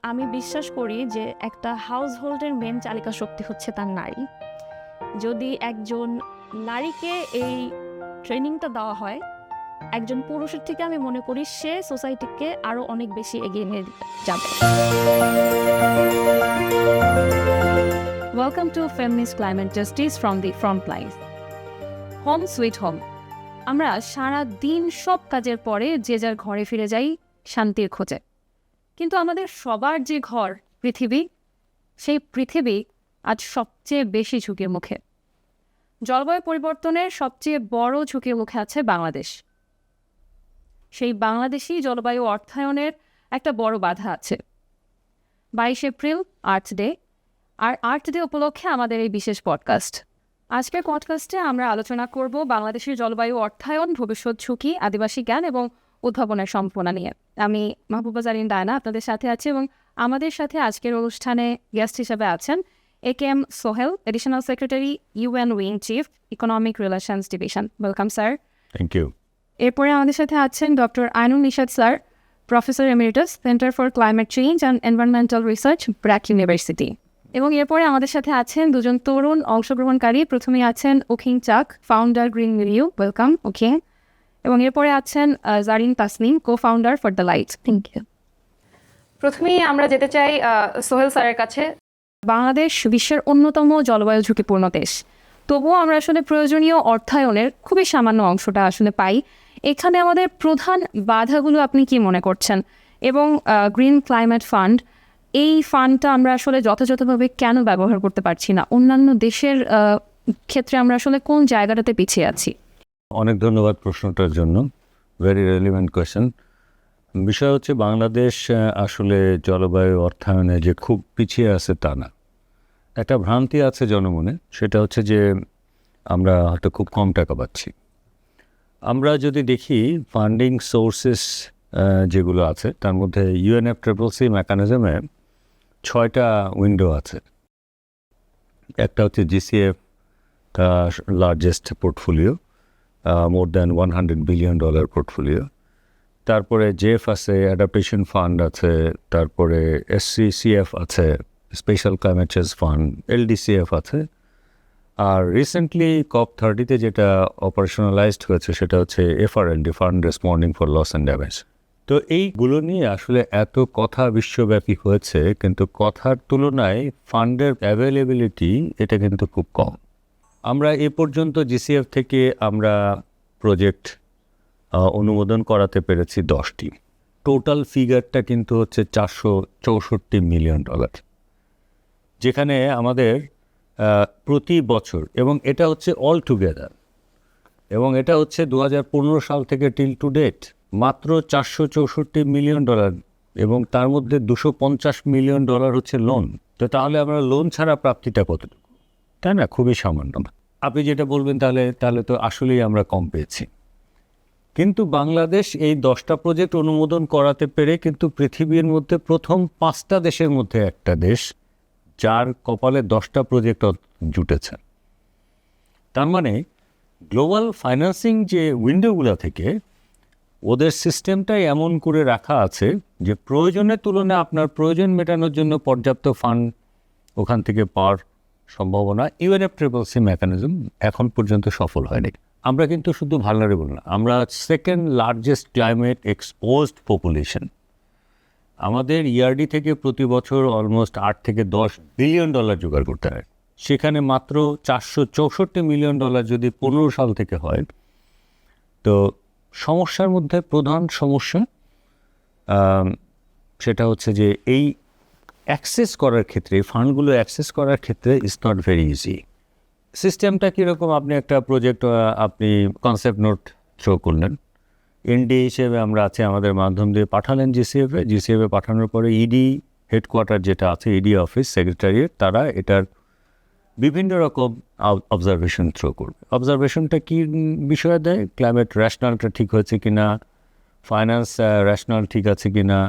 আমি বিশ্বাস করি যে একটা হাউসহোল্ডের মেন চালিকা শক্তি হচ্ছে তার নারী। যদি একজন নারীকে এই ট্রেনিংটা দেওয়া হয় একজন পুরুষের থেকে, আমি মনে করি সে সোসাইটিকে আরো অনেক বেশি এগিয়ে নিয়ে যাবে। Welcome to feminist climate justice from the front line. Home sweet home. আমরা সারা দিন সব কাজের পরে যে যার ঘরে ফিরে যাই শান্তির খোঁজে, কিন্তু আমাদের সবার যে ঘর পৃথিবী, সেই পৃথিবী আজ সবচেয়ে বেশি ঝুঁকির মুখে। জলবায়ু পরিবর্তনের সবচেয়ে বড় ঝুঁকির মুখে আছে বাংলাদেশ। সেই বাংলাদেশি জলবায়ু অর্থায়নের একটা বড় বাধা আছে। 22 এপ্রিল আর্থ ডে, আর আর্থ ডে উপলক্ষে আমাদের এই বিশেষ পডকাস্ট। আজকের পডকাস্টে আমরা আলোচনা করব বাংলাদেশের জলবায়ু অর্থায়ন, ভবিষ্যৎ ঝুঁকি, আদিবাসী জ্ঞান এবং উদ্ভাবনের সম্ভাবনা নিয়ে। আমি মাহবুবা জারিন ডায়না আপনাদের সাথে আছি, এবং আমাদের সাথে আজকের অনুষ্ঠানে গেস্ট হিসেবে আছেন AKM Sohel, additional secretary, UN wing chief, economic relations division. Welcome sir. Thank you. এরপরে আমাদের সাথে আছেন doctor Ainul Nishat sir, professor emeritus, centre for climate change and environmental research, BRAC university. এবং এরপরে আমাদের সাথে আছেন দুজন তরুণ অংশগ্রহণকারী। প্রথমে আছেন Okhing Chak, founder green review. Welcome Okhing. এবং এরপরে আছেন Zarin Tasnim, co founder for the light. Thank you. প্রথমেই আমরা যেতে চাই সোহেল স্যারের কাছে। বাংলাদেশ বিশ্বের অন্যতম জলবায়ু ঝুঁকিপূর্ণ দেশ, তবুও আমরা আসলে প্রয়োজনীয় অর্থায়নের খুবই সামান্য অংশটা আসলে পাই। এখানে আমাদের প্রধান বাধাগুলো আপনি কি মনে করছেন? এবং গ্রিন ক্লাইমেট ফান্ড, এই ফান্ডটা আমরা আসলে যথাযথভাবে কেন ব্যবহার করতে পারছি না? অন্যান্য দেশের ক্ষেত্রে আমরা আসলে কোন জায়গাটাতে পিছিয়ে আছি? অনেক ধন্যবাদ প্রশ্নটার জন্য। Very relevant question. বিষয় হচ্ছে বাংলাদেশ আসলে জলবায়ু অর্থায়নে যে খুব পিছিয়ে আছে তা না। একটা ভ্রান্তি আছে জনমনে, সেটা হচ্ছে যে আমরা হয়তো খুব কম টাকা পাচ্ছি। আমরা যদি দেখি ফান্ডিং সোর্সেস যেগুলো আছে, তার মধ্যে UNFCCC মেকানিজমে 6টা উইন্ডো আছে। একটা হচ্ছে GCF, largest portfolio, more than $100 billion portfolio. তারপরে জেফ আছে, অ্যাডাপ্টেশন ফান্ড আছে, তারপরে SCCF আছে, special climate change fund, LDCF আছে। আর রিসেন্টলি COP30-তে যেটা অপারেশনালাইজড হয়েছে সেটা হচ্ছে FRLD, fund responding for loss and damage. তো এইগুলো নিয়ে আসলে এত কথা বিশ্বব্যাপী হয়েছে, কিন্তু কথার তুলনায় ফান্ডের অ্যাভেলেবিলিটি এটা কিন্তু খুব কম। আমরা এ পর্যন্ত GCF থেকে আমরা প্রজেক্ট অনুমোদন করাতে পেরেছি 10টি। টোটাল ফিগারটা কিন্তু হচ্ছে $464 মিলিয়ন, যেখানে আমাদের প্রতি বছর, এবং এটা হচ্ছে অল টুগেদার, এবং এটা হচ্ছে 2015 সাল থেকে টিল টু ডেট মাত্র $464 মিলিয়ন, এবং তার মধ্যে $250 মিলিয়ন হচ্ছে লোন। তো তাহলে আমরা লোন ছাড়া প্রাপ্তিটা কতটুকু, তাই না? খুবই সামান্য। আপনি যেটা বলবেন তাহলে তো আসলেই আমরা কম পেয়েছি। কিন্তু বাংলাদেশ এই 10টা প্রজেক্ট অনুমোদন করাতে পেরে কিন্তু পৃথিবীর মধ্যে প্রথম 5টা দেশের মধ্যে একটা দেশ যার কপালে 10টা প্রজেক্ট জুটেছে। তার মানে গ্লোবাল ফাইন্যান্সিং যে উইন্ডোগুলো থেকে ওদের সিস্টেমটাই এমন করে রাখা আছে যে প্রয়োজনের তুলনায় আপনার প্রয়োজন মেটানোর জন্য পর্যাপ্ত ফান্ড ওখান থেকে পাওয়ার সম্ভাবনা UNFCCC মেকানিজম এখন পর্যন্ত সফল হয়নি। আমরা কিন্তু শুধু ভালনারেবল না, আমরা second largest climate exposed population. আমাদের ERD থেকে প্রতি বছর অলমোস্ট $8 থেকে $10 বিলিয়ন জোগাড় করতে হয়। সেখানে মাত্র $464 মিলিয়ন যদি 15 সাল থেকে হয়। তো সমস্যার মধ্যে প্রধান সমস্যা সেটা হচ্ছে যে এই অ্যাক্সেস করার ক্ষেত্রে, ফান্ডগুলো অ্যাক্সেস করার ক্ষেত্রে ইজ নট ভেরি ইজি। সিস্টেমটা কীরকম? আপনি একটা প্রজেক্ট, আপনি কনসেপ্ট নোট থ্রো করলেন, ND হিসেবে আমরা আছে, আমাদের মাধ্যম দিয়ে পাঠালেন GCF-এ পাঠানোর পরে ED হেডকোয়ার্টার যেটা আছে, ED অফিস, সেক্রেটারিয়েট, তারা এটার বিভিন্ন রকম অবজারভেশন থ্রো করবে। অবজারভেশনটা কী বিষয়ে দেয়? ক্লাইমেট রেশনালটা ঠিক হয়েছে কিনা, ফাইন্যান্স রেশনাল ঠিক আছে কিনা,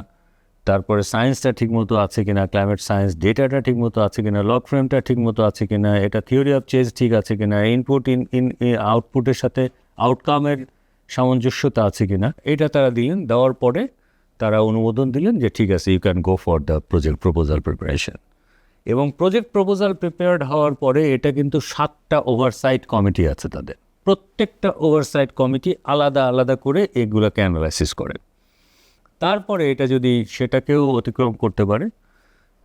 তারপরে সায়েন্সটা ঠিকমতো আছে কিনা, ক্লাইমেট সায়েন্স ডেটাটা ঠিকমতো আছে কিনা, লগ ফ্রেমটা ঠিকমতো আছে কিনা, এটা থিওরি অফ চেঞ্জ ঠিক আছে কিনা, ইনপুট আউটপুটের সাথে আউটকামের সামঞ্জস্যতা আছে কিনা, এটা তারা দিলেন। দেওয়ার পরে তারা অনুমোদন দিলেন যে ঠিক আছে, you can go for the project proposal preparation. এবং প্রজেক্ট প্রপোজাল প্রিপেয়ার্ড হওয়ার পরে এটা কিন্তু 7টা ওভারসাইট কমিটি আছে তাদের। প্রত্যেকটা ওভারসাইট কমিটি আলাদা আলাদা করে এগুলোকে অ্যানালাইসিস করে। তারপরে এটা যদি সেটাকেও অতিক্রম করতে পারে,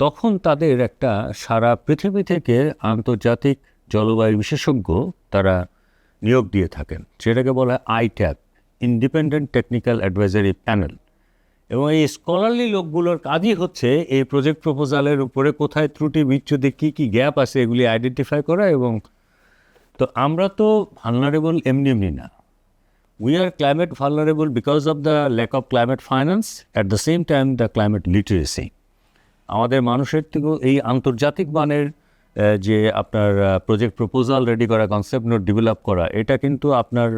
তখন তাদের একটা সারা পৃথিবী থেকে আন্তর্জাতিক জলবায়ু বিশেষজ্ঞ তারা নিয়োগ দিয়ে থাকেন, যেটাকে বলা হয় আইট্যাপ, ইন্ডিপেন্ডেন্ট টেকনিক্যাল অ্যাডভাইজারি প্যানেল। এবং এই স্কলারলি লোকগুলোর কাজই হচ্ছে এই প্রজেক্ট প্রপোজালের উপরে কোথায় ত্রুটি বিচ্যুতি কী কী গ্যাপ আছে এগুলি আইডেন্টিফাই করা। এবং তো আমরা তো ভালনারেবল এমনি এমনি না, we are climate vulnerable because of the lack of climate finance, at the same time the climate literacy. আমাদের মানুষের থেকেও এই আন্তর্জাতিক মানের যে আপনার প্রজেক্ট প্রপোজাল রেডি করা, কনসেপ্ট নোট ডেভেলপ করা, এটা কিন্তু আপনার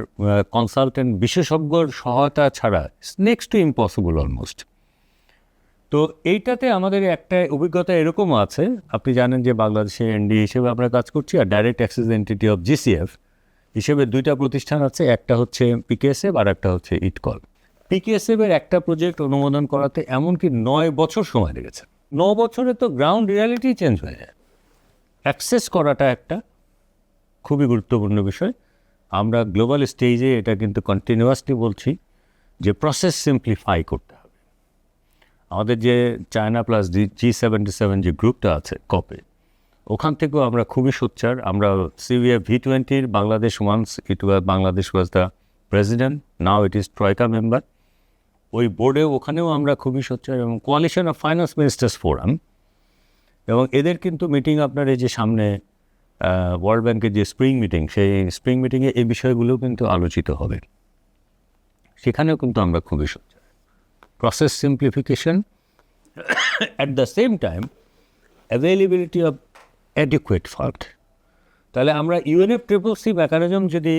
কনসালটেন্ট বিশেষজ্ঞর সহায়তা ছাড়া নেক্সট টু ইম্পসিবল অলমোস্ট। তো এইটাতে আমাদের একটা অভিজ্ঞতা এরকমও আছে, আপনি জানেন যে বাংলাদেশে এনডি হিসেবে আমরা কাজ করছি, আর direct access entity of GCF হিসেবে 2টা প্রতিষ্ঠান আছে, একটা হচ্ছে পিকেএসএফ আর একটা হচ্ছে ইটকল। পিকেএসএফের একটা প্রজেক্ট অনুমোদন করাতে এমনকি 9 বছর সময় লেগেছে। 9 বছরে তো গ্রাউন্ড রিয়ালিটি চেঞ্জ হয়ে যায়। অ্যাক্সেস করাটা একটা খুবই গুরুত্বপূর্ণ বিষয়। আমরা গ্লোবাল স্টেজে এটা কিন্তু কন্টিনিউয়াসলি বলছি যে প্রসেস সিম্পলিফাই করতে হবে। আমাদের যে চায়না প্লাস G77 যে গ্রুপটা আছে কপে, ওখান থেকেও আমরা খুবই সোচ্চার। আমরা CVF V20 Bangladesh once it was Bangladesh was the president, now it is troika member. ওই বোর্ডেও ওখানেও আমরা খুবই সোচ্চার। এবং coalition of finance ministers forum, এবং এদের কিন্তু মিটিং আপনার এই যে সামনে ওয়ার্ল্ড ব্যাংকের যে স্প্রিং মিটিং, সেই স্প্রিং মিটিংয়ে এই বিষয়গুলোও কিন্তু আলোচিত হবে। সেখানেও কিন্তু আমরা খুবই সোচ্চার। Process simplification, at the same time availability of adequate fund. তাহলে আমরা UNFCCC মেকানিজম যদি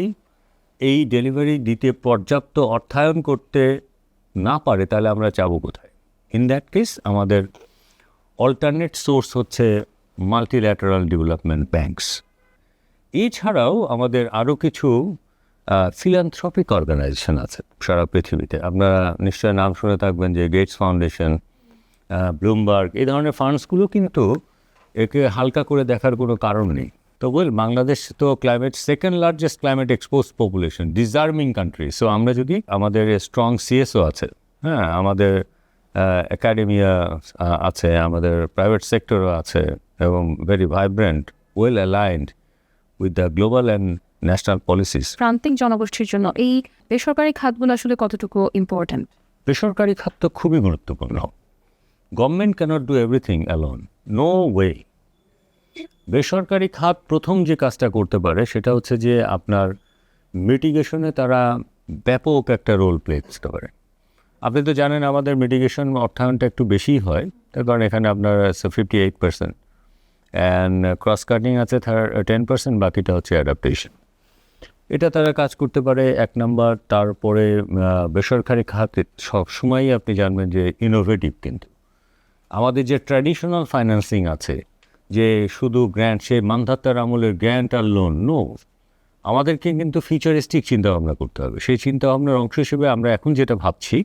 এই ডেলিভারি দিতে পর্যাপ্ত অর্থায়ন করতে না পারে, তাহলে আমরা যাবো কোথায়? ইন দ্যাট কেস আমাদের অল্টারনেট সোর্স হচ্ছে মাল্টিল্যাটারাল ডেভেলপমেন্ট ব্যাঙ্কস। এছাড়াও আমাদের আরও কিছু ফিলান্থ্রপিক অর্গানাইজেশন আছে সারা পৃথিবীতে। আপনারা নিশ্চয় নাম শুনে থাকবেন যে গেটস ফাউন্ডেশন, ব্লুমবার্গ, এই ধরনের ফান্ডসগুলো কিন্তু একে হালকা করে দেখার কোনো কারণ নেই। তো বাংলাদেশ তো climate second largest climate expose population, deserving country. So আমরা যদি আমাদের স্ট্রং CSO আছে, হ্যাঁ, আমাদের একাডেমিয়া আছে, আমাদের প্রাইভেট সেক্টরও আছে, এবং very vibrant, well aligned with the global and national policies. প্রান্তিক জনগোষ্ঠীর জন্য এই বেসরকারি খাতগুলো আসলে কতটুকু ইম্পর্ট্যান্ট? বেসরকারি খাত তো খুবই গুরুত্বপূর্ণ। Government cannot do everything alone, no way. বেসরকারি খাত প্রথম যে কাজটা করতে পারে সেটা হচ্ছে যে আপনার মিটিগেশনে তারা ব্যাপক একটা রোল প্লে করতে পারে। আপনি তো জানেন আমাদের মিটিগেশন অর্থায়নটা একটু বেশিই হয়, তার কারণ এখানে আপনার 58% অ্যান্ড ক্রস কাটিং আছে 10%, বাকিটা হচ্ছে অ্যাডাপ্টেশন। এটা তারা কাজ করতে পারে 1 নম্বর। তারপরে বেসরকারি খাত সবসময়ই আপনি জানবেন যে ইনোভেটিভ। কিন্তু আমাদের যে ট্র্যাডিশনাল ফাইন্যান্সিং আছে, যে শুধু গ্র্যান্ট, সে মান্ধাত্তার আমলের গ্র্যান্ট আর লোন, নো, আমাদেরকে কিন্তু ফিউচারিস্টিক চিন্তাভাবনা করতে হবে। সেই চিন্তাভাবনার অংশ হিসেবে আমরা এখন যেটা ভাবছি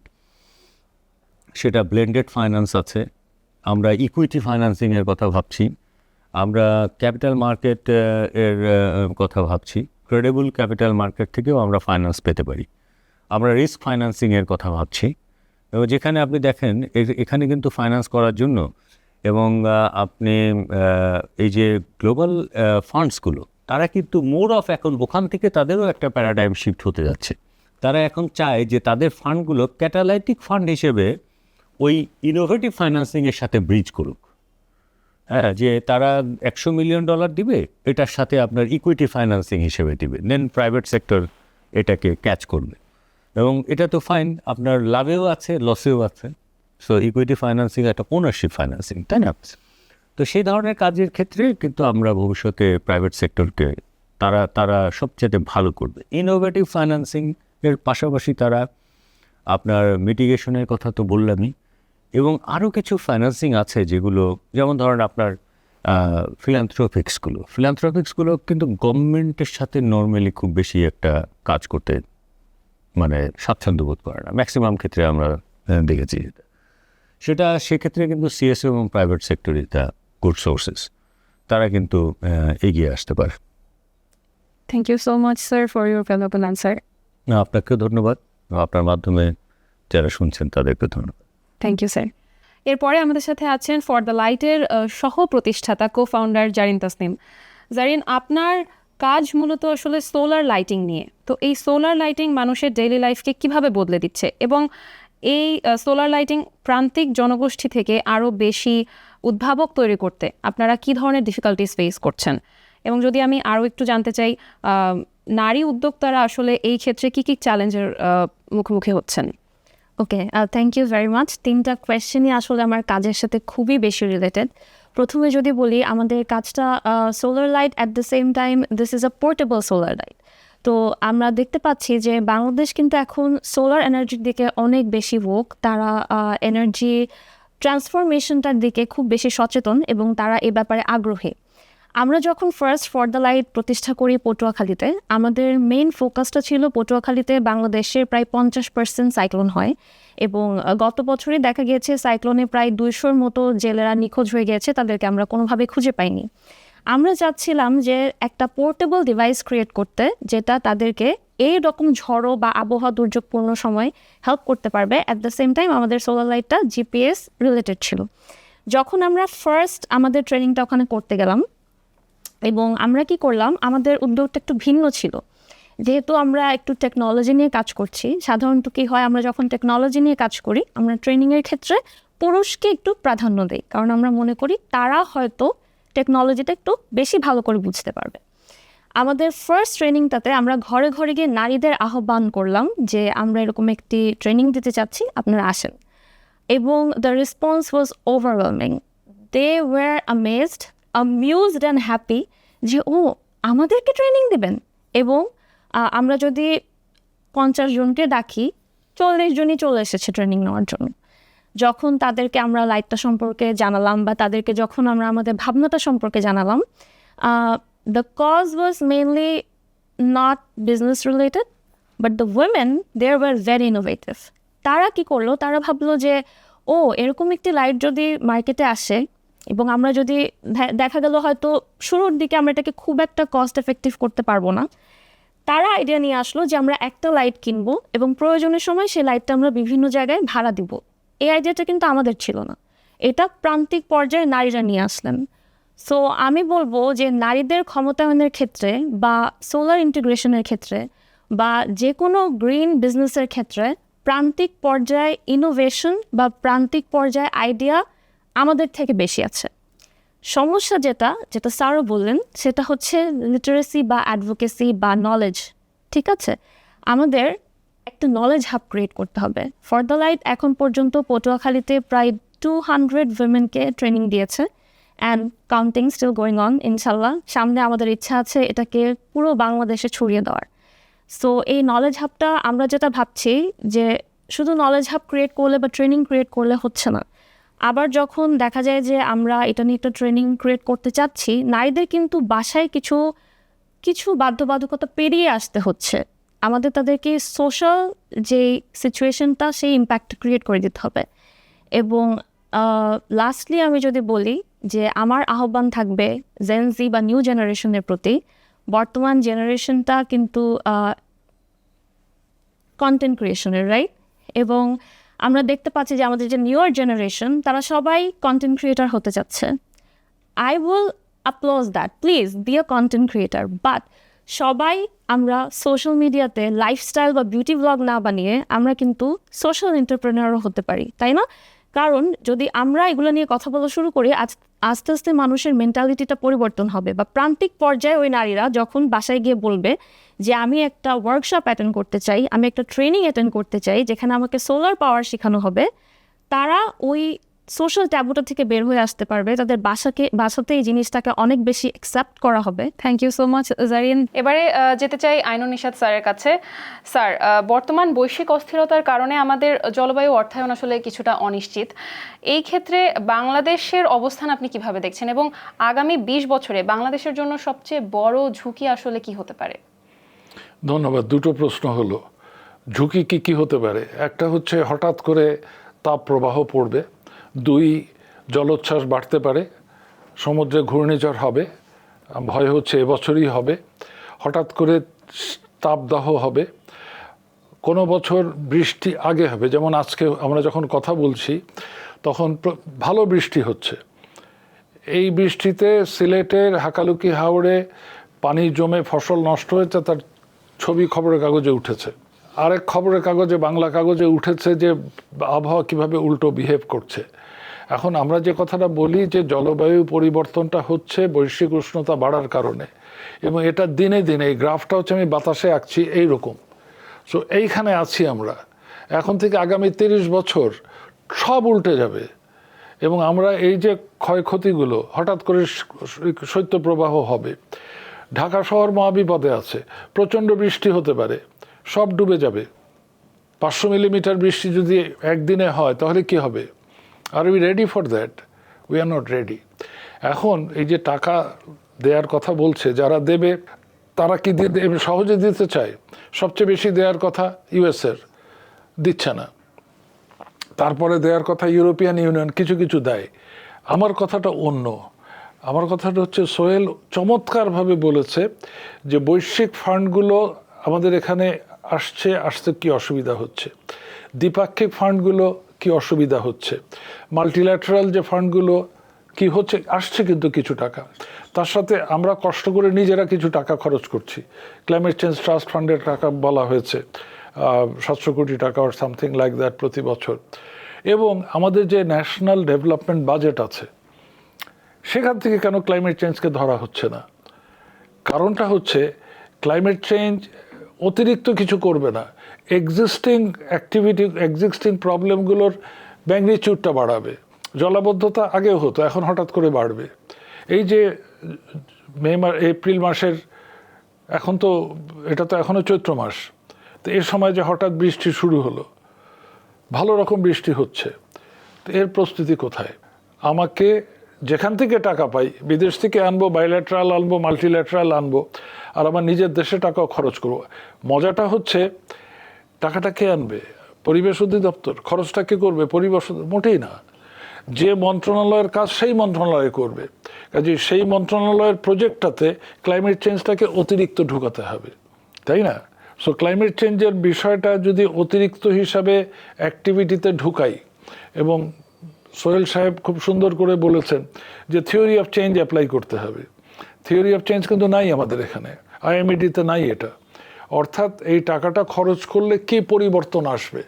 সেটা ব্লেন্ডেড ফাইন্যান্স আছে, আমরা ইকুইটি ফাইন্যান্সিংয়ের কথা ভাবছি, আমরা ক্যাপিটাল মার্কেট এর কথা ভাবছি, ক্রেডিবল ক্যাপিটাল মার্কেট থেকেও আমরা ফাইন্যান্স পেতে পারি। আমরা রিস্ক ফাইন্যান্সিংয়ের কথা ভাবছি, এবং যেখানে আপনি দেখেন এখানে কিন্তু ফাইন্যান্স করার জন্য, এবং আপনি এই যে গ্লোবাল ফান্ডসগুলো, তারা কিন্তু মোর অফ এখন ওখান থেকে তাদেরও একটা প্যারাডাইম শিফট হতে যাচ্ছে। তারা এখন চায় যে তাদের ফান্ডগুলো ক্যাটালাইটিক ফান্ড হিসেবে ওই ইনোভেটিভ ফাইন্যান্সিংয়ের সাথে ব্রিজ করুক। হ্যাঁ, যে তারা $100 মিলিয়ন দিবে, এটার সাথে আপনার ইকুইটি ফাইন্যান্সিং হিসেবে দিবে, দেন প্রাইভেট সেক্টর এটাকে ক্যাচ করবে। এবং এটা তো ফাইন, আপনার লাভেও আছে, লসেও আছে। সো ইকুইটি ফাইন্যান্সিং একটা ওনারশিপ ফাইন্যান্সিং, তাই না? তো সেই ধরনের কাজের ক্ষেত্রে কিন্তু আমরা ভবিষ্যতে প্রাইভেট সেক্টরকে তারা সবচেয়ে ভালো করবে। ইনোভেটিভ ফাইন্যান্সিং এর পাশাপাশি তারা আপনার মিটিগেশনের কথা তো বললামই, এবং আরও কিছু ফাইন্যান্সিং আছে যেগুলো, যেমন ধরেন আপনার ফিলান্থ্রপিক্সগুলো কিন্তু গভর্নমেন্টের সাথে নর্মালি খুব বেশি একটা কাজ করতে মানে স্বাচ্ছন্দ্য বোধ করে না, ম্যাক্সিমাম ক্ষেত্রে আমরা দেখেছি। সেটা সেক্ষেত্রে কিন্তু সিএসও এবং private sector is the good sources, তারা কিন্তু এগিয়ে আসতে পারে। Thank you so much sir for your valuable answer. আপনাকেও ধন্যবাদ, আপনার মাধ্যমে যারা শুনছেন তাদেরকে ধন্যবাদ। Thank you sir. এরপরে আমাদের সাথে আছেন ফর দ্য লাইটের সহ প্রতিষ্ঠাতা কো ফাউন্ডার জারিন তাসনিম। জারিন, আপনার কাজ মূলত আসলে সোলার লাইটিং নিয়ে। তো এই সোলার লাইটিং মানুষের ডেইলি লাইফকে কিভাবে বদলে দিচ্ছে, এবং এই সোলার লাইটিং প্রান্তিক জনগোষ্ঠী থেকে আরও বেশি উদ্ভাবক তৈরি করতে আপনারা কি ধরনের ডিফিকাল্টিস ফেস করছেন? এবং যদি আমি আরও একটু জানতে চাই, নারী উদ্যোক্তারা আসলে এই ক্ষেত্রে কি কি চ্যালেঞ্জের মুখোমুখি হচ্ছেন? ওকে, থ্যাংক ইউ ভেরি মাচ। 3টা কোয়েশ্চেনই আসলে আমার কাজের সাথে খুবই বেশি রিলেটেড। প্রথমে যদি বলি, আমাদের কাজটা solar light, at the same time this is a portable solar light. তো আমরা দেখতে পাচ্ছি যে বাংলাদেশ কিন্তু এখন সোলার এনার্জির দিকে অনেক বেশি ভোগ, তারা এনার্জি ট্রান্সফরমেশনটার দিকে খুব বেশি সচেতন এবং তারা এ ব্যাপারে আগ্রহী। আমরা যখন ফার্স্ট ফর দ্য লাইট প্রতিষ্ঠা করি পটুয়াখালীতে, আমাদের মেইন ফোকাসটা ছিল পটুয়াখালীতে বাংলাদেশের প্রায় 50% সাইক্লোন হয়, এবং গত বছরই দেখা গিয়েছে সাইক্লোনে প্রায় 200-র মতো জেলেরা নিখোঁজ হয়ে গেছে, তাদেরকে আমরা কোনোভাবে খুঁজে পাইনি। আমরা চাচ্ছিলাম যে একটা পোর্টেবল ডিভাইস ক্রিয়েট করতে, যেটা তাদেরকে এই রকম ঝড়ো বা আবহাওয়া দুর্যোগপূর্ণ সময় হেল্প করতে পারবে। অ্যাট দ্য সেম টাইম আমাদের সোলার লাইটটা জিপিএস রিলেটেড ছিল। যখন আমরা ফার্স্ট আমাদের ট্রেনিংটা ওখানে করতে গেলাম, এবং আমরা কি করলাম, আমাদের উদ্যোগটা একটু ভিন্ন ছিল। যেহেতু আমরা একটু টেকনোলজি নিয়ে কাজ করছি, সাধারণত কী হয়, আমরা যখন টেকনোলজি নিয়ে কাজ করি আমরা ট্রেনিংয়ের ক্ষেত্রে পুরুষকে একটু প্রাধান্য দিই, কারণ আমরা মনে করি তারা হয়তো টেকনোলজিটা একটু বেশি ভালো করে বুঝতে পারবে। আমাদের ফার্স্ট ট্রেনিংটাতে আমরা ঘরে ঘরে গিয়ে নারীদের আহ্বান করলাম যে আমরা এরকম একটি ট্রেনিং দিতে চাচ্ছি, আপনারা আসেন। এবং the response was overwhelming. They were amazed and happy যে ও আমাদেরকে ট্রেনিং দেবেন। এবং আমরা যদি 50 জনকে ডাকি, 40 জনই চলে এসেছে ট্রেনিং নেওয়ার জন্য। যখন তাদেরকে আমরা লাইটটা সম্পর্কে জানালাম, বা তাদেরকে যখন আমরা আমাদের ভাবনাটা সম্পর্কে জানালাম, the cause was mainly not business related, but the women there were very innovative. তারা কি করলো, তারা ভাবলো যে ও এরকম একটি লাইট যদি মার্কেটে আসে, এবং আমরা যদি দেখা গেল হয়তো শুরুর দিকে আমরা এটাকে খুব একটা কস্ট এফেক্টিভ করতে পারবো না, তারা আইডিয়া নিয়ে আসলো যে আমরা একটা লাইট কিনবো এবং প্রয়োজনের সময় সেই লাইটটা আমরা বিভিন্ন জায়গায় ভাড়া দিব। এই আইডিয়াটা কিন্তু আমাদের ছিল না, এটা প্রান্তিক পর্যায়ে নারীরা নিয়ে আসলেন। সো আমি বলবো যে নারীদের ক্ষমতায়নের ক্ষেত্রে, বা সোলার ইন্টিগ্রেশনের ক্ষেত্রে, বা যে কোনো গ্রিন বিজনেসের ক্ষেত্রে প্রান্তিক পর্যায়ে ইনোভেশন বা প্রান্তিক পর্যায়ে আইডিয়া আমাদের থেকে বেশি আছে। সমস্যা যেটা স্যারও বললেন, সেটা হচ্ছে লিটারেসি বা অ্যাডভোকেসি বা নলেজ। ঠিক আছে, আমাদের একটা নলেজ হাব ক্রিয়েট করতে হবে। ফর দ্য লাইট এখন পর্যন্ত পটুয়াখালীতে প্রায় 200 উইমেনকে ট্রেনিং দিয়েছে, and counting still going on. ইনশাল্লাহ সামনে আমাদের ইচ্ছা আছে এটাকে পুরো বাংলাদেশে ছড়িয়ে দেওয়ার। সো এই নলেজ হাবটা আমরা যেটা ভাবছি যে শুধু নলেজ হাব ক্রিয়েট করলে বা ট্রেনিং ক্রিয়েট করলে হচ্ছে না। আবার যখন দেখা যায় যে আমরা এটা নিয়ে একটা ট্রেনিং ক্রিয়েট করতে চাচ্ছি, নারীদের কিন্তু বাসায় কিছু কিছু বাধ্যবাধকতা পেরিয়ে আসতে হচ্ছে। আমাদের তাদেরকে সোশ্যাল যে সিচুয়েশনটা, সেই ইম্প্যাক্ট ক্রিয়েট করে দিতে হবে। এবং লাস্টলি আমি যদি বলি যে আমার আহ্বান থাকবে জেনজি বা নিউ জেনারেশনের প্রতি। বর্তমান জেনারেশনটা কিন্তু কন্টেন্ট ক্রিয়েশনের, রাইট? এবং আমরা দেখতে পাচ্ছি যে আমাদের যে নিউয়ার জেনারেশন, তারা সবাই কন্টেন্ট ক্রিয়েটার হতে চাচ্ছে। I will applause that, please be a content creator. But সবাই আমরা সোশ্যাল মিডিয়াতে লাইফস্টাইল বা বিউটি ব্লগ না বানিয়ে আমরা কিন্তু সোশ্যাল এন্টারপ্রেনারও হতে পারি, তাই না? কারণ যদি আমরা এগুলো নিয়ে কথা বলা শুরু করি, আস্তে আস্তে মানুষের মেন্টালিটিটা পরিবর্তন হবে, বা প্রান্তিক পর্যায়ে ওই নারীরা যখন বাসায় গিয়ে বলবে যে আমি একটা ওয়ার্কশপ অ্যাটেন্ড করতে চাই, আমি একটা ট্রেনিং অ্যাটেন্ড করতে চাই যেখানে আমাকে সোলার পাওয়ার শেখানো হবে, তারা ওই সোশ্যাল ট্যাবুটা থেকে বের হয়ে আসতে পারবে। তাদের বাসাতে এই জিনিসটাকে অনেক বেশি অ্যাকসেপ্ট করা হবে। Thank you so much Zarin. এবারে যেতে চাই আইনুন নিশাত স্যারের কাছে। স্যার, বর্তমান বৈশ্বিক অস্থিরতার কারণে আমাদের জলবায়ু অর্থায়ন আসলে কিছুটা অনিশ্চিত। এই ক্ষেত্রে বাংলাদেশের অবস্থান আপনি কিভাবে দেখছেন, এবং আগামী 20 বছরে বাংলাদেশের জন্য সবচেয়ে বড় ঝুঁকি আসলে কি হতে পারে? ধন্যবাদ। দুটো প্রশ্ন হলো, ঝুঁকি কি কি হতে পারে। একটা হচ্ছে হঠাৎ করে তাপ প্রবাহ পড়বে, 2 জলোচ্ছ্বাস বাড়তে পারে, সমুদ্রে ঘূর্ণিঝড় হবে, ভয় হচ্ছে এবছরই হবে, হঠাৎ করে তাপদাহ হবে, কোনো বছর বৃষ্টি আগে হবে, যেমন আজকে আমরা যখন কথা বলছি তখন ভালো বৃষ্টি হচ্ছে। এই বৃষ্টিতে সিলেটের হাকালুকি হাওড়ে পানি জমে ফসল নষ্ট হয়েছে, তার ছবি খবরের কাগজে উঠেছে। আরেক খবরের কাগজে, বাংলা কাগজে উঠেছে যে আবহাওয়া কিভাবে উল্টো বিহেভ করছে। এখন আমরা যে কথাটা বলি যে জলবায়ু পরিবর্তনটা হচ্ছে বৈশ্বিক উষ্ণতা বাড়ার কারণে, এবং এটা দিনে দিনে, এই গ্রাফটা হচ্ছে আমি বাতাসে আঁকছি এইরকম। সো এইখানে আছি আমরা। এখন থেকে আগামী 30 বছর সব উল্টে যাবে, এবং আমরা এই যে ক্ষয়ক্ষতিগুলো, হঠাৎ করে শৈত্যপ্রবাহ হবে, ঢাকা শহর মহাবিপদে আছে, প্রচণ্ড বৃষ্টি হতে পারে, সব ডুবে যাবে। 500 মিলিমিটার বৃষ্টি যদি একদিনে হয় তাহলে কি হবে? Are we ready for that? We are not ready. এখন এই যে টাকা দেওয়ার কথা বলছে, যারা দেবে তারা কি সহজে দিতে চায়? সবচেয়ে বেশি দেওয়ার কথা ইউএসের, দিচ্ছে না। তারপরে দেওয়ার কথা ইউরোপিয়ান ইউনিয়ন, কিছু কিছু দেয়। আমার কথাটা অন্য। আমার কথাটা হচ্ছে সোহেল চমৎকারভাবে বলেছে যে বৈশ্বিক ফান্ডগুলো আমাদের এখানে আসতে কি অসুবিধা হচ্ছে, দ্বিপাক্ষিক ফান্ডগুলো কি অসুবিধা হচ্ছে, মাল্টিল্যাটারাল যে ফান্ডগুলো কি হচ্ছে, আসছে কিন্তু কিছু টাকা। তার সাথে আমরা কষ্ট করে নিজেরা কিছু টাকা খরচ করছি। ক্লাইমেট চেঞ্জ ট্রাস্ট ফান্ডের টাকা বলা হয়েছে 700 কোটি টাকা আর সামথিং লাইক দ্যাট প্রতি বছর। এবং আমাদের যে ন্যাশনাল ডেভেলপমেন্ট বাজেট আছে, সেখান থেকে কেন ক্লাইমেট চেঞ্জকে ধরা হচ্ছে না? কারণটা হচ্ছে ক্লাইমেট চেঞ্জ অতিরিক্ত কিছু করবে না, এক্সিস্টিং অ্যাক্টিভিটি, এক্সিস্টিং প্রবলেমগুলোর ম্যাগনিটিউডটা বাড়াবে। জলাবদ্ধতা আগেও হতো, এখন হঠাৎ করে বাড়বে। এই যে এপ্রিল মাসের, এখন তো এটা তো এখনও চৈত্র মাস, তো এর সময় যে হঠাৎ বৃষ্টি শুরু হলো, ভালো রকম বৃষ্টি হচ্ছে, তো এর প্রস্তুতি কোথায়? আমাকে যেখান থেকে টাকা পাই, বিদেশ থেকে আনবো, বাইল্যাটারাল আনবো, মাল্টিল্যাটারাল আনবো, আর আমার নিজের দেশে টাকাও খরচ করবো। মজাটা হচ্ছে টাকাটা কে আনবে? পরিবেশ অধিদপ্তর। খরচটা কে করবে? পরিবেশ। মোটেই না। যে মন্ত্রণালয়ের কাজ সেই মন্ত্রণালয় করবে। কাজে সেই মন্ত্রণালয়ের প্রজেক্টটাতে ক্লাইমেট চেঞ্জটাকে অতিরিক্ত ঢুকাতে হবে, তাই না? সো ক্লাইমেট চেঞ্জের বিষয়টা যদি অতিরিক্ত হিসাবে অ্যাক্টিভিটিতে ঢুকাই, এবং সোহেল সাহেব খুব সুন্দর করে বলেছেন যে থিওরি অফ চেঞ্জ অ্যাপ্লাই করতে হবে। থিওরি অফ চেঞ্জ কিন্তু নাই আমাদের এখানে, আইএমইডিতে নাই এটা। অর্থাৎ এই টাকাটা খরচ করলে কি পরিবর্তন আসবে,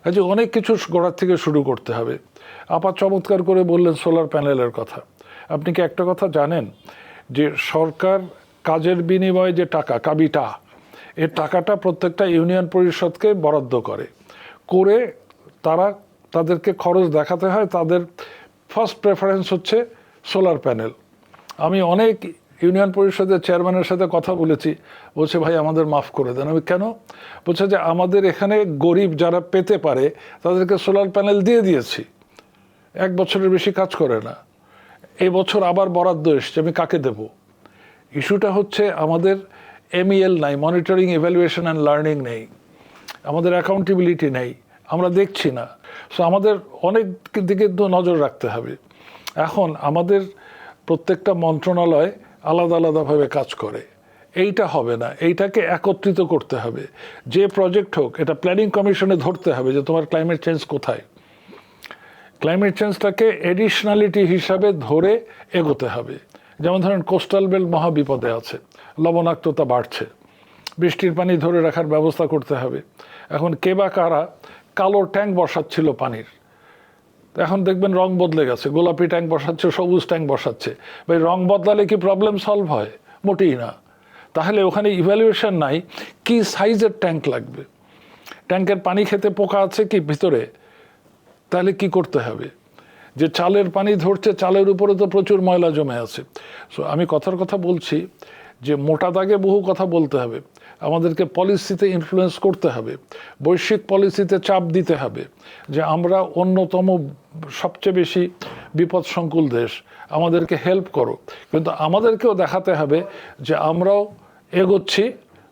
কাজে অনেক কিছু গোড়ার থেকে শুরু করতে হবে। আপা চমৎকার করে বললেন সোলার প্যানেলের কথা। আপনি কি একটা কথা জানেন যে সরকার কাজের বিনিময়ে যে টাকা, কাবিটা, এর টাকাটা প্রত্যেকটা ইউনিয়ন পরিষদকে বরাদ্দ করে তাদেরকে খরচ দেখাতে হয়, তাদের ফার্স্ট প্রেফারেন্স হচ্ছে সোলার প্যানেল। আমি অনেক ইউনিয়ন পরিষদের চেয়ারম্যানের সাথে কথা বলেছি, বলছে ভাই আমাদের মাফ করে দেন। আমি কেন? বলছে যে আমাদের এখানে গরিব যারা পেতে পারে তাদেরকে সোলার প্যানেল দিয়ে দিয়েছি, 1 বছরের বেশি কাজ করে না, এই বছর আবার বরাদ্দ এসছে, আমি কাকে দেব? ইস্যুটা হচ্ছে আমাদের MEL নাই, মনিটরিং, ইভ্যালুয়েশন অ্যান্ড লার্নিং নেই, আমাদের অ্যাকাউন্টেবিলিটি নেই, আমরা দেখছি না। সো আমাদের অনেক দিকে নজর রাখতে হবে। এখন আমাদের প্রত্যেকটা মন্ত্রণালয় আলাদা আলাদাভাবে কাজ করে, এইটা হবে না, এইটাকে একত্রিত করতে হবে। যে প্রজেক্ট হোক, এটা প্ল্যানিং কমিশনে ধরতে হবে যে তোমার ক্লাইমেট চেঞ্জ কোথায়। ক্লাইমেট চেঞ্জটাকে এডিশনালিটি হিসাবে ধরে এগোতে হবে। যেমন ধরেন কোস্টাল বেল্ট মহাবিপদে আছে, লবণাক্ততা বাড়ছে, বৃষ্টির পানি ধরে রাখার ব্যবস্থা করতে হবে। এখন কে বা কারা কালো ট্যাঙ্ক বসাচ্ছিল পানির, এখন দেখবেন রং বদলে গেছে, গোলাপি ট্যাঙ্ক বসাচ্ছে, সবুজ ট্যাঙ্ক বসাচ্ছে। ভাই রং বদলালে কি প্রবলেম সলভ হয়? মোটেই না। তাহলে ওখানে ইভ্যালুয়েশন নাই কি সাইজের ট্যাঙ্ক লাগবে, ট্যাঙ্কের পানি খেতে পোকা আছে কি ভিতরে, তাহলে কি করতে হবে? যে চালের পানি ধরছে, চালের উপরে তো প্রচুর ময়লা জমে আছে। সো আমি কথার কথা বলছি যে মোটা দাগে বহু কথা বলতে হবে, আমাদেরকে পলিসিতে ইনফ্লুয়েন্স করতে হবে, বৈশ্বিক পলিসিতে চাপ দিতে হবে যে আমরা অন্যতম সবচেয়ে বেশি বিপদসংকুল দেশ, আমাদেরকে হেল্প করো। কিন্তু আমাদেরকেও দেখাতে হবে যে আমরাও এগোচ্ছি,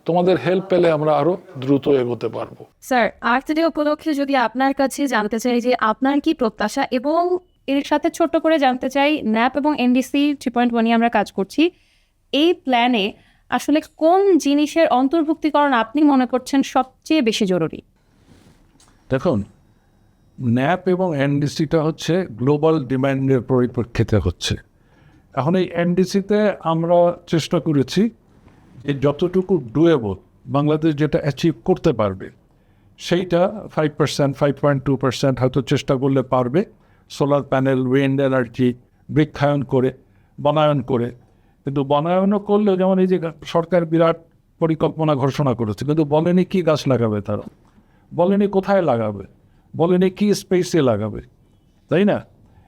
তোমাদের হেল্প পেলে আমরা আরও দ্রুত এগোতে পারবো। স্যার, আর্থ ডে উপলক্ষে যদি আপনার কাছে জানতে চাই যে আপনার কি প্রত্যাশা, এবং এর সাথে ছোট্ট করে জানতে চাই ন্যাপ এবং এনডিসি 3.1 আমরা কাজ করছি, এই প্ল্যানে আসলে কোন জিনিসের অন্তর্ভুক্তিকরণ আপনি মনে করছেন সবচেয়ে বেশি জরুরি? দেখুন, ন্যাপ এবং এনডিসিটা হচ্ছে গ্লোবাল ডিমান্ডের পরিপ্রেক্ষিতে হচ্ছে। এখন এই এনডিসিতে আমরা চেষ্টা করেছি যে যতটুকু ডুয়েবল বাংলাদেশ যেটা অ্যাচিভ করতে পারবে সেইটা 5%, 5.2% হয়তো চেষ্টা করলে পারবে, সোলার প্যানেল, উইন্ড এনার্জি, বৃক্ষায়ন করে, বনায়ন করে। কিন্তু বনায়নও করলেও যেমন এই যে সরকার বিরাট পরিকল্পনা ঘোষণা করেছে, কিন্তু বলেনি কি গাছ লাগাবে, তারা বলেনি কোথায় লাগাবে, বলেনি কি স্পেসে লাগাবে, তাই না?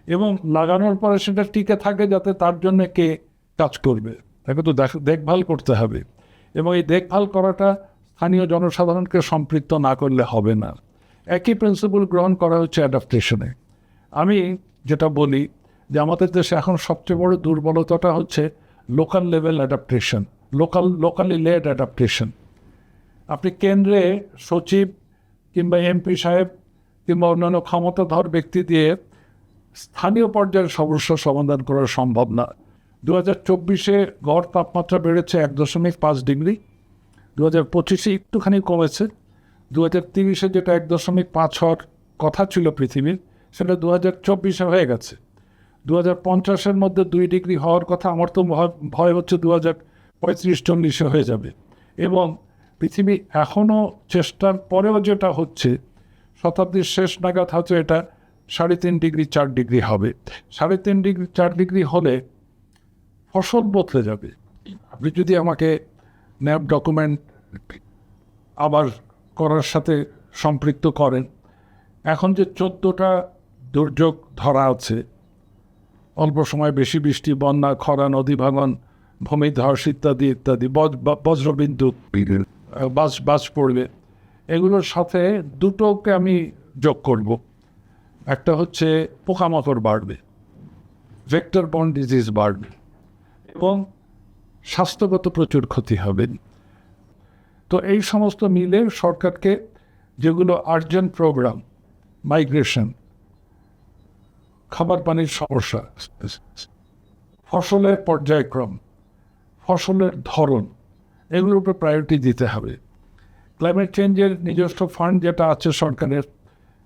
এবং লাগানোর পরে সেটা টিকে থাকে যাতে তার জন্য কে কাজ করবে, তাকে তো দেখভাল করতে হবে। এবং এই দেখভাল করাটা স্থানীয় জনসাধারণকে সম্পৃক্ত না করলে হবে না। একই প্রিন্সিপাল গ্রহণ করা হচ্ছে অ্যাডাপ্টেশনে। আমি যেটা বলি যে আমাদের দেশে এখন সবচেয়ে বড় দুর্বলতাটা হচ্ছে local level adaptation, locally led adaptation. আপনি কেন্দ্রে সচিব কিংবা এমপি সাহেব কিংবা অন্যান্য ক্ষমতাধর ব্যক্তি দিয়ে স্থানীয় পর্যায়ের সমস্যা সমাধান করা সম্ভব না। 2024 গড় তাপমাত্রা বেড়েছে 1.5 ডিগ্রি, 2025 একটুখানি কমেছে, 2030 যেটা 1.5 হওয়ার কথা ছিল পৃথিবীর, সেটা 2024 হয়ে গেছে। 2050 মধ্যে 2 ডিগ্রি হওয়ার কথা, আমার তো ভয় হচ্ছে 2035-40 হয়ে যাবে। এবং পৃথিবী এখনও চেষ্টার পরেও যেটা হচ্ছে, শতাব্দীর শেষ নাগাদ হয়তো এটা 3.5 ডিগ্রি 4 ডিগ্রি হবে। 3.5 ডিগ্রি 4 ডিগ্রি হলে ফসল বদলে যাবে। আপনি যদি আমাকে ন্যাপ ডকুমেন্ট আবার করার সাথে সম্পৃক্ত করেন, এখন যে 14টা দুর্যোগ ধরা আছে, অল্প সময় বেশি বৃষ্টি, বন্যা, খরা, নদী ভাঙন, ভূমিধস ইত্যাদি ইত্যাদি, বজ্রবিদ্যুৎ, বাজ পড়বে, এগুলোর সাথে দুটোকে আমি যোগ করব। একটা হচ্ছে পোকামাকড় বাড়বে, ভেক্টর বর্ন ডিজিজ বাড়বে, এবং স্বাস্থ্যগত প্রচুর ক্ষতি হবে। তো এই সমস্ত মিলে সরকারকে যেগুলো আর্জেন্ট প্রোগ্রাম, মাইগ্রেশন, খাবার পানির সমস্যা, ফসলের পর্যায়ক্রম, ফসলের ধরন, এগুলোর উপর প্রায়োরিটি দিতে হবে। ক্লাইমেট চেঞ্জের নিজস্ব ফান্ড যেটা আছে সরকারের,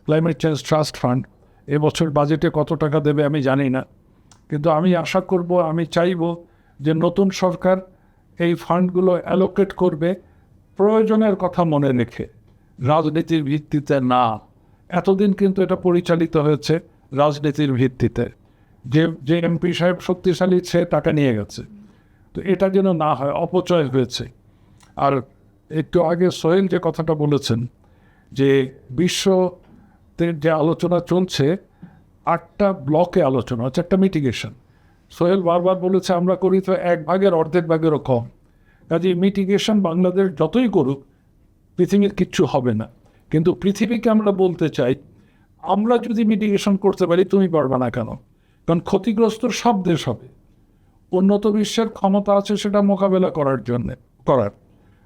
ক্লাইমেট চেঞ্জ ট্রাস্ট ফান্ড, এবছর বাজেটে কত টাকা দেবে আমি জানি না, কিন্তু আমি আশা করব, আমি চাইব যে নতুন সরকার এই ফান্ডগুলো অ্যালোকেট করবে প্রয়োজনের কথা মনে রেখে, রাজনীতির ভিত্তিতে না। এতদিন কিন্তু এটা পরিচালিত হয়েছে রাজনীতির ভিত্তিতে, যে এমপি সাহেব শক্তিশালী, সে টাকা নিয়ে গেছে। তো এটা যেন না হয়, অপচয় হয়েছে। আর একটু আগে সোহেল যে কথাটা বলেছেন যে বিশ্বতে যে আলোচনা চলছে, 8টা ব্লকে আলোচনা হচ্ছে, একটা মিটিগেশন। সোহেল বারবার বলেছে আমরা করি তো 1/2 অর্ধেক ভাগেরও কম। কাজে মিটিগেশন বাংলাদেশ যতই করুক পৃথিবীর কিচ্ছু হবে না। কিন্তু পৃথিবীকে আমরা বলতে চাই, আমরা যদি মিটিগেশন করতে পারি তুমি পারবে না কেন? কারণ ক্ষতিগ্রস্ত সব দেশ হবে। উন্নত বিশ্বের ক্ষমতা আছে সেটা মোকাবেলা করার,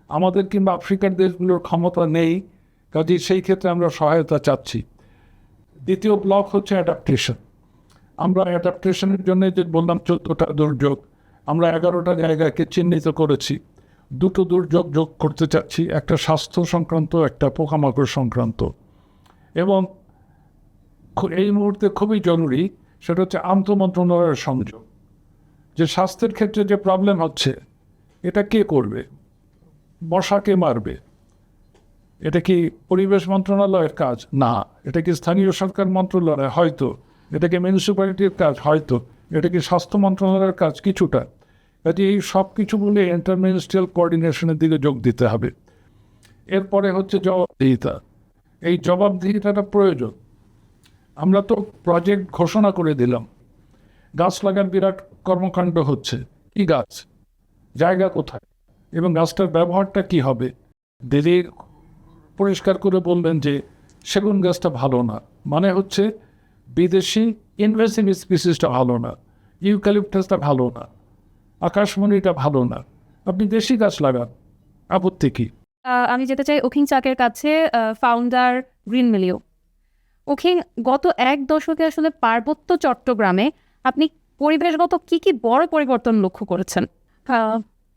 আমাদের কিংবা আফ্রিকার দেশগুলোর ক্ষমতা নেই। কাজে সেই ক্ষেত্রে আমরা সহায়তা চাচ্ছি। দ্বিতীয় ব্লক হচ্ছে অ্যাডাপ্টেশন। আমরা অ্যাডাপ্টেশনের জন্য যে বললাম 14টা দুর্যোগ, আমরা 11টা জায়গাকে চিহ্নিত করেছি। 2টো দুর্যোগ যোগ করতে চাচ্ছি, একটা স্বাস্থ্য সংক্রান্ত, একটা পোকামাকড় সংক্রান্ত। এবং এই মুহূর্তে খুবই জরুরি সেটা হচ্ছে আন্তঃমন্ত্রণালয়ের সংযোগ। যে স্বাস্থ্যের ক্ষেত্রে যে প্রবলেম হচ্ছে, এটা কে করবে? মশাকে মারবে? এটা কি পরিবেশ মন্ত্রণালয়ের কাজ? না। এটা কি স্থানীয় সরকার মন্ত্রণালয়? হয়তো। এটা কি মিউনিসিপ্যালিটির কাজ? হয়তো। এটা কি স্বাস্থ্য মন্ত্রণালয়ের কাজ? কিছুটা। কাজে এই সব কিছু বলে ইন্টারমিনিস্ট্রিয়াল কোঅর্ডিনেশনের দিকে যোগ দিতে হবে। এরপরে হচ্ছে জবাবদিহিতা। এই জবাবদিহিতাটা প্রয়োজন। আমরা তো প্রজেক্ট ঘোষণা করে দিলাম, গাছ লাগান বিরাট কর্মকাণ্ড হচ্ছে। কি গাছ? জায়গা কোথায়? এবং গাছটার ব্যবহারটা কি হবে? দিদি পরিষ্কার করে বললেন যে সেগুন গাছটা ভালো না, মানে হচ্ছে বিদেশি ইনভেসিভ স্পিসিসটা ভালো না, ইউক্যালিপটাসটা ভালো না, আকাশমণিটা ভালো না, আপনি দেশি গাছ লাগান। আপত্তি কি? আমি যেতে চাই উখিং চাকের কাছে, ফাউন্ডার গ্রিন মিলিও। উখিং গত 1 দশকে আসলে পার্বত্য চট্টগ্রামে আপনি পরিবেশগত কি কি বড় পরিবর্তন লক্ষ্য করেছেন?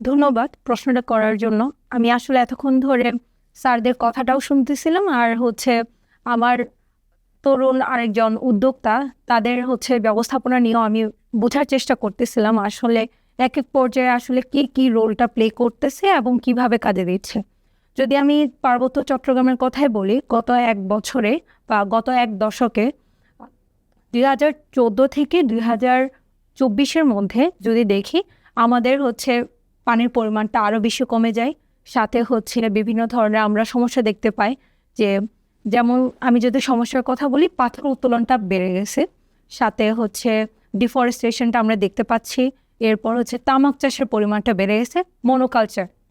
ধন্যবাদ প্রশ্নটা করার জন্য। আমি আসলে এতক্ষণ ধরে স্যারদের কথাটাও শুনতেছিলাম, আর আমার তরুণ আরেকজন উদ্যোক্তা তাদের ব্যবস্থাপনা নিয়েও আমি বোঝার চেষ্টা করতেছিলাম আসলে এক এক পর্যায়ে আসলে কে কি রোলটা প্লে করতেছে এবং কিভাবে কাজে দিচ্ছে। যদি আমি পার্বত্য চট্টগ্রামের কথাই বলি, গত 1 বছরে বা গত 1 দশকে 2014 থেকে 2024-এর মধ্যে যদি দেখি, আমাদের পানির পরিমাণটা আরও বেশি কমে যায়। সাথে বিভিন্ন ধরনের আমরা সমস্যা দেখতে পাই, যে যেমন আমি যদি সমস্যার কথা বলি, পাথর উত্তোলনটা বেড়ে গেছে, সাথে ডিফরেস্টেশনটা আমরা দেখতে পাচ্ছি, এরপর তামাক চাষের পরিমাণটা বেড়ে গেছে,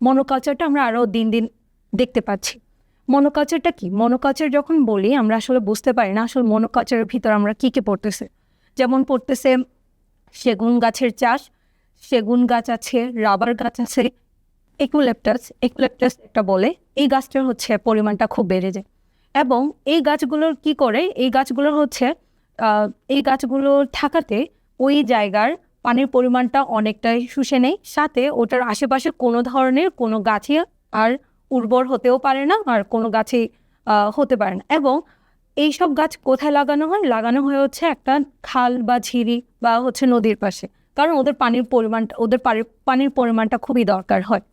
মনোকালচারটা আমরা আরও দিন দিন দেখতে পাচ্ছি। মনোকালচারটা কি? মনোকালচার যখন বলি আমরা আসলে বুঝতে পারি না আসলে মনোকালচারের ভিতর আমরা কী কী পড়তেছে। যেমন পড়তেছে সেগুন গাছের চাষ, সেগুন গাছ আছে, রাবার গাছ আছে, ইকুলেপ্টাস একটা বলে, এই গাছটার পরিমাণটা খুব বেড়ে যায়। এবং এই গাছগুলোর কি করে, এই গাছগুলোর থাকাতে ওই জায়গার পানির পরিমাণটা অনেকটাই শুষে নেয়, সাথে ওটার আশেপাশে কোনো ধরনের কোনো গাছই আর উর্বর হতেও পারে না, আর কোনো গাছই হতে পারে না। এবং এইসব গাছ কোথায় লাগানো হয়? লাগানো হয় একটা খাল বা ঝিরি বা নদীর পাশে, কারণ ওদের পানির পরিমাণটা খুবই দরকার হয়।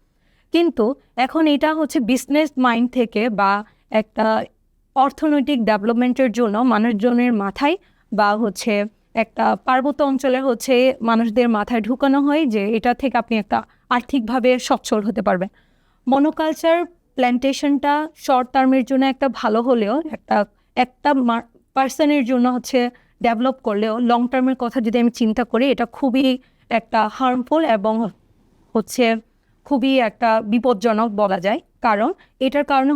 কিন্তু এখন এটা বিজনেস মাইন্ড থেকে বা একটা অর্থনৈতিক ডেভেলপমেন্টের জন্য মানুষজনের মাথায় বা একটা পার্বত্য অঞ্চলে মানুষদের মাথায় ঢুকানো হয় যে এটা থেকে আপনি একটা আর্থিকভাবে সচ্ছল হতে পারবেন। মনোকালচার প্ল্যান্টেশনটা শর্ট টার্মের জন্য একটা ভালো হলেও, একটা পার্সনের জন্য ডেভেলপ করলেও, লং টার্মের কথা যদি আমি চিন্তা করি, এটা খুবই একটা হার্মফুল এবং খুবই একটা বিপজ্জনক বলা যায়। কারণ এটার কারণে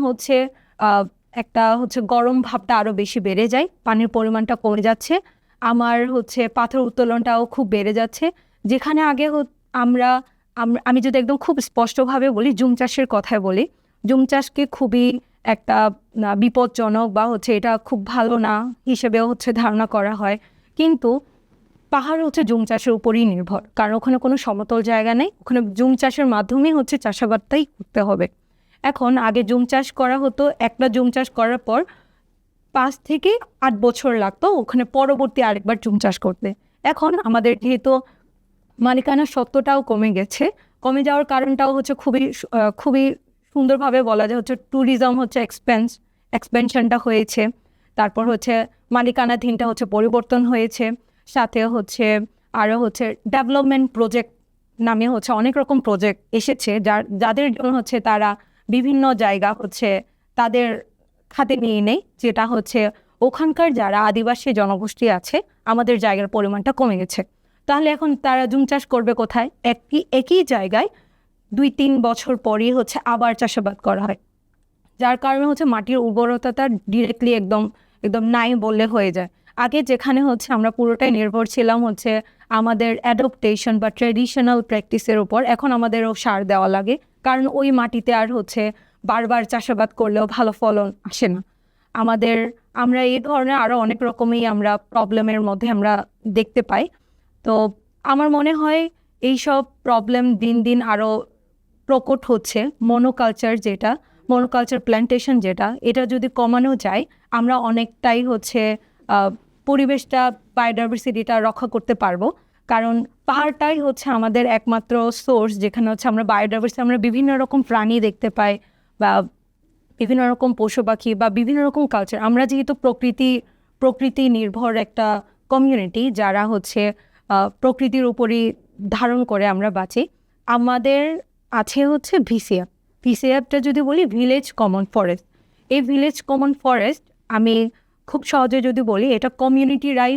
একটা গরম ভাবটা আরও বেশি বেড়ে যায়, পানির পরিমাণটা কমে যাচ্ছে, আমার পাথর উত্তোলনটাও খুব বেড়ে যাচ্ছে। যেখানে আগে আমি যদি একদম খুব স্পষ্টভাবে বলি, জুম চাষের কথায় বলি, জুম চাষকে খুবই একটা বিপজ্জনক বা এটা খুব ভালো না হিসেবেও ধারণা করা হয়। কিন্তু পাহাড় জুম চাষের উপরই নির্ভর, কারণ ওখানে কোনো সমতল জায়গা নেই, ওখানে জুম চাষের মাধ্যমেই চাষাবাদটাই করতে হবে। এখন আগে জুম চাষ করা হতো, একটা জুম চাষ করার পর 5 থেকে 8 বছর লাগতো ওখানে পরবর্তী আরেকবার জুম চাষ করতে। এখন আমাদের যেহেতু মালিকানা সত্ত্বটাও কমে গেছে, কমে যাওয়ার কারণটাও খুবই সুন্দরভাবে বলা যায়, ট্যুরিজম এক্সপেনশনটা হয়েছে, তারপর মালিকানাধীনটা পরিবর্তন হয়েছে, সাথে আরও ডেভেলপমেন্ট প্রজেক্ট নামে অনেক রকম প্রজেক্ট এসেছে, যাদের জন্য তারা বিভিন্ন জায়গা তাদের খাতে নিয়ে নেয়, যেটা ওখানকার যারা আদিবাসী জনগোষ্ঠী আছে, আমাদের জায়গার পরিমাণটা কমে গেছে। তাহলে এখন তারা জুম চাষ করবে কোথায়? একই জায়গায় 2-3 বছর পরই আবার চাষাবাদ করা হয়, যার কারণে মাটির উর্বরতাটা ডিরেক্টলি একদম নাই বললে হয়ে যায়। আগে যেখানে আমরা পুরোটাই নির্ভর ছিলাম আমাদের অ্যাডপ্টেশন বা ট্র্যাডিশনাল প্র্যাকটিসের উপর, এখন আমাদেরও সার দেওয়া লাগে, কারণ ওই মাটিতে আর বারবার চাষাবাদ করলেও ভালো ফলন আসে না। আমরা এই ধরনের আরও অনেক রকমই আমরা প্রবলেমের মধ্যে আমরা দেখতে পাই। তো আমার মনে হয় এইসব প্রবলেম দিন দিন আরও প্রকট হচ্ছে। মনোকালচার প্ল্যান্টেশন এটা যদি কমানো যায়, আমরা অনেকটাই পরিবেশটা, বায়োডাইভার্সিটিটা রক্ষা করতে পারবো। কারণ পাহাড়টাই আমাদের একমাত্র সোর্স, যেখানে আমরা বায়োডাইভার্সিটি, আমরা বিভিন্ন রকম প্রাণী দেখতে পাই বা বিভিন্ন রকম পশু পাখি বা বিভিন্ন রকম কালচার। আমরা যেহেতু প্রকৃতি নির্ভর একটা কমিউনিটি, যারা প্রকৃতির উপরই ধারণ করে আমরা বাঁচি। আমাদের আছে ভিসিএফটা যদি বলি, ভিলেজ কমন ফরেস্ট। এই ভিলেজ কমন ফরেস্ট আমি খুব সহজে যদি বলি, এটা কমিউনিটিরাই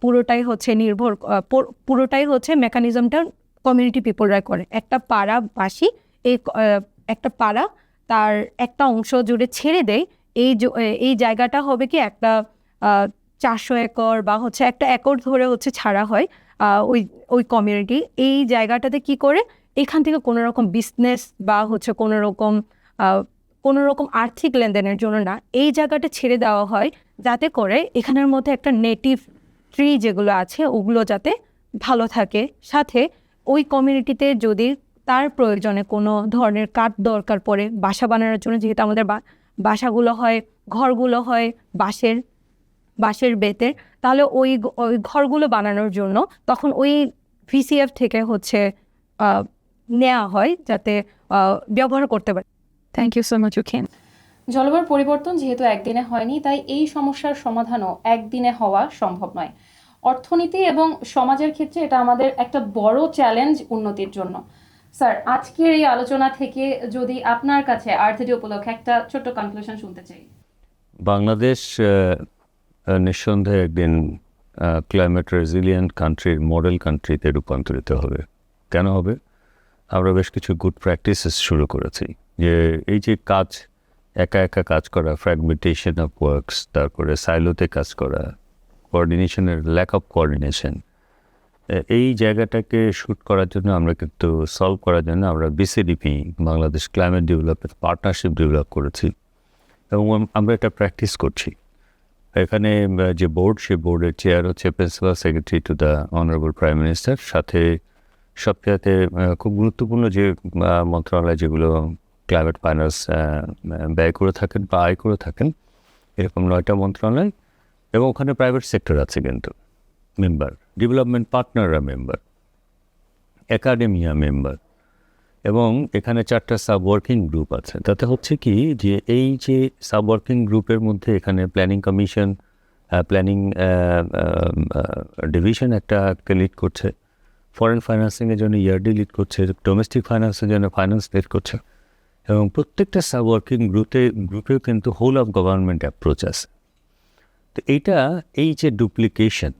পুরোটাই পুরোটাই মেকানিজমটা কমিউনিটি পিপলরাই করে। একটা পাড়াবাসী একটা পাড়া তার একটা অংশ জুড়ে ছেড়ে দেয়, এই জায়গাটা হবে কি একটা 400 একর বা 1 একর ধরে ছাড়া হয় ওই কমিউনিটি। এই জায়গাটাতে কি করে, এখান থেকে কোনো রকম বিজনেস বা হচ্ছে কোনো রকম আর্থিক লেনদেনের জন্য না, এই জায়গাটা ছেড়ে দেওয়া হয় যাতে করে এখানের মধ্যে একটা নেটিভ ট্রি যেগুলো আছে ওগুলো যাতে ভালো থাকে। সাথে ওই কমিউনিটিতে যদি তার প্রয়োজনে কোনো ধরনের কাঠ দরকার পড়ে বাসা বানানোর জন্য, যেহেতু আমাদের বাসাগুলো হয়, ঘরগুলো হয় বাঁশের বেতের, তাহলে ওই ঘরগুলো বানানোর জন্য তখন ওই ভিসিএফ থেকে হচ্ছে নেওয়া হয় যাতে ব্যবহার করতে পারে। থ্যাংক ইউ সো মাচ উখেন। জলবায়ুর পরিবর্তন যেহেতু একদিনে হয়নি, তাই এই সমস্যার সমাধানও একদিনে হওয়া সম্ভব নয়। অর্থনীতি এবং সমাজের ক্ষেত্রে এটা আমাদের একটা বড় চ্যালেঞ্জ উন্নতির জন্য। স্যার, আজকের এই আলোচনা থেকে যদি আপনার কাছে আর্থ ডে উপলক্ষে একটা ছোট্ট কনক্লুশন শুনতে চাই। বাংলাদেশ নিঃসন্দেহে একদিন ক্লাইমেট রেজিলিয়েন্ট কান্ট্রির মডেল কান্ট্রিতে রূপান্তরিত হবে। কেন হবে? আমরা বেশ কিছু গুড প্র্যাকটিসেস শুরু করেছি, যে এই যে কাজ, একা একা কাজ করা, ফ্র্যাগমেন্টেশন অফ ওয়ার্কস, তারপরে সাইলোতে কাজ করা, কোঅর্ডিনেশনের ল্যাক অফ কোঅর্ডিনেশন, এই জায়গাটাকে শ্যুট করার জন্য আমরা কিন্তু সলভ করার জন্য আমরা BCDP, Bangladesh climate development partnership develop করেছি এবং আমরা এটা প্র্যাকটিস করছি। এখানে যে বোর্ড, সেই বোর্ডের চেয়ার হচ্ছে principal secretary to the honourable prime minister. সাথে সবচেয়ে খুব গুরুত্বপূর্ণ যে মন্ত্রণালয় যেগুলো ক্লাইমেট ফাইন্যান্স ব্যয় করে থাকেন বা আয় করে থাকেন, এরকম 9টা মন্ত্রণালয়, এবং ওখানে প্রাইভেট সেক্টর আছে কিন্তু মেম্বার, ডেভেলপমেন্ট পার্টনাররা মেম্বার, একাডেমিয়া মেম্বার, এবং এখানে 4টা সাব ওয়ার্কিং গ্রুপ আছে। তাতে হচ্ছে কি, যে এই যে সাব ওয়ার্কিং গ্রুপের মধ্যে এখানে প্ল্যানিং কমিশন, প্ল্যানিং ডিভিশন একটা লিড করছে, ফরেন ফাইন্যান্সিংয়ের জন্য ইয়ারডি লিড করছে, ডোমেস্টিক ফাইন্যান্সের জন্য ফাইন্যান্স লিড করছে, এবং প্রত্যেকটা সাব ওয়ার্কিং গ্রুপেও কিন্তু হোল অফ গভর্নমেন্ট অ্যাপ্রোচ আছে। তো এই যে ডুপ্লিকেশন,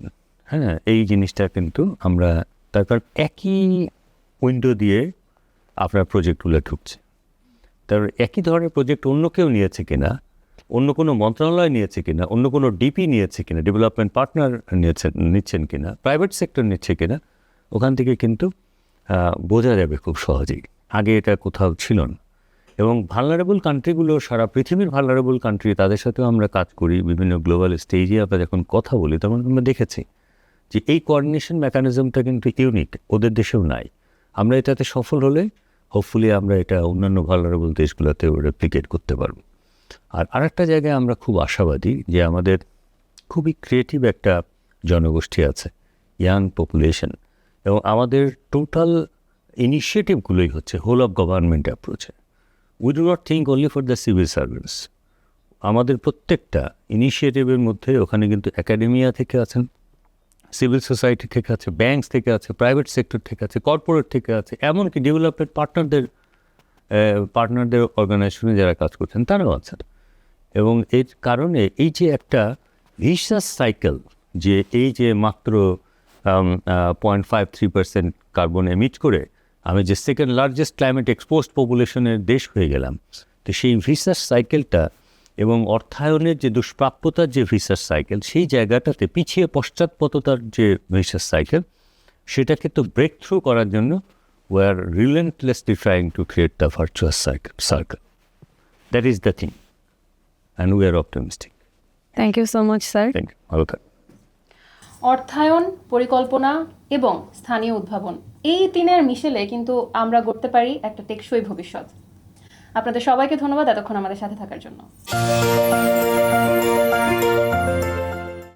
হ্যাঁ, এই জিনিসটা কিন্তু আমরা, তার কারণ একই উইন্ডো দিয়ে আপনার প্রজেক্টগুলো ঢুকছে। তার একই ধরনের প্রজেক্ট অন্য কেউ নিয়েছে কিনা, অন্য কোনো মন্ত্রণালয় নিয়েছে কিনা, অন্য কোনো ডিপি নিয়েছে কিনা, ডেভেলপমেন্ট পার্টনার নিচ্ছেন কিনা, প্রাইভেট সেক্টর নিচ্ছে কিনা, ওখান থেকে কিন্তু বোঝা যাবে খুব সহজেই। আগে এটা কোথাও ছিল না। এবং ভালনারেবল কান্ট্রিগুলো, সারা পৃথিবীর ভালনারেবল কান্ট্রি, তাদের সাথেও আমরা কাজ করি বিভিন্ন গ্লোবাল স্টেজে। আমরা যখন কথা বলি তখন আমরা দেখেছি যে এই কোঅর্ডিনেশন মেকানিজমটা কিন্তু ইউনিক, ওদের দেশেও নাই। আমরা এটাতে সফল হলে হোপফুলি আমরা এটা অন্যান্য ভালনারেবল দেশগুলোতেও রেপ্লিকেট করতে পারব। আর আরেকটা জায়গায় আমরা খুব আশাবাদী যে আমাদের খুবই ক্রিয়েটিভ একটা জনগোষ্ঠী আছে, ইয়াং পপুলেশন, এবং আমাদের টোটাল ইনিশিয়েটিভগুলোই হচ্ছে হোল অফ গভর্নমেন্ট অ্যাপ্রোচে। We do not think only for the civil service. আমাদের প্রত্যেকটা ইনিশিয়েটিভের মধ্যে ওখানে কিন্তু একাডেমিয়া থেকে আছেন, সিভিল সোসাইটি থেকে আছে, ব্যাংকস থেকে আছে, প্রাইভেট সেক্টর থেকে আছে, কর্পোরেট থেকে আছে, এমনকি ডেভেলপমেন্ট পার্টনারদের অর্গানাইজেশনে যারা কাজ করছেন তারাও আছেন। এবং এর কারণে এই যে একটা ভিশাস সাইকেল, যে এই যে মাত্র 0.53% কার্বন এমিট করে আমি যে সেকেন্ড লার্জেস্ট ক্লাইমেট এক্সপোজড পপুলেশনের দেশ হয়ে গেলাম, তো সেই ভিসাস সাইকেলটা এবং অর্থায়নের যে দুষ্প্রাপ্যতার যে ভিসাস সাইকেল, সেই জায়গাটাতে পিছিয়ে পশ্চাৎপদতার যে ভিসাস সাইকেল, সেটাকে তো ব্রেক থ্রু করার জন্য we are relentlessly trying to create the virtuous circle. That is the thing. And we are optimistic. Thank you so much sir. Thank you. ভালো থাকবেন। অর্থায়ন, পরিকল্পনা এবং স্থানীয় উদ্ভাবন, এই তিনের মিশেলে কিন্তু আমরা গড়তে পারি একটা টেকসই ভবিষ্যৎ। আপনাদের সবাইকে ধন্যবাদ এতক্ষণ আমাদের সাথে থাকার জন্য।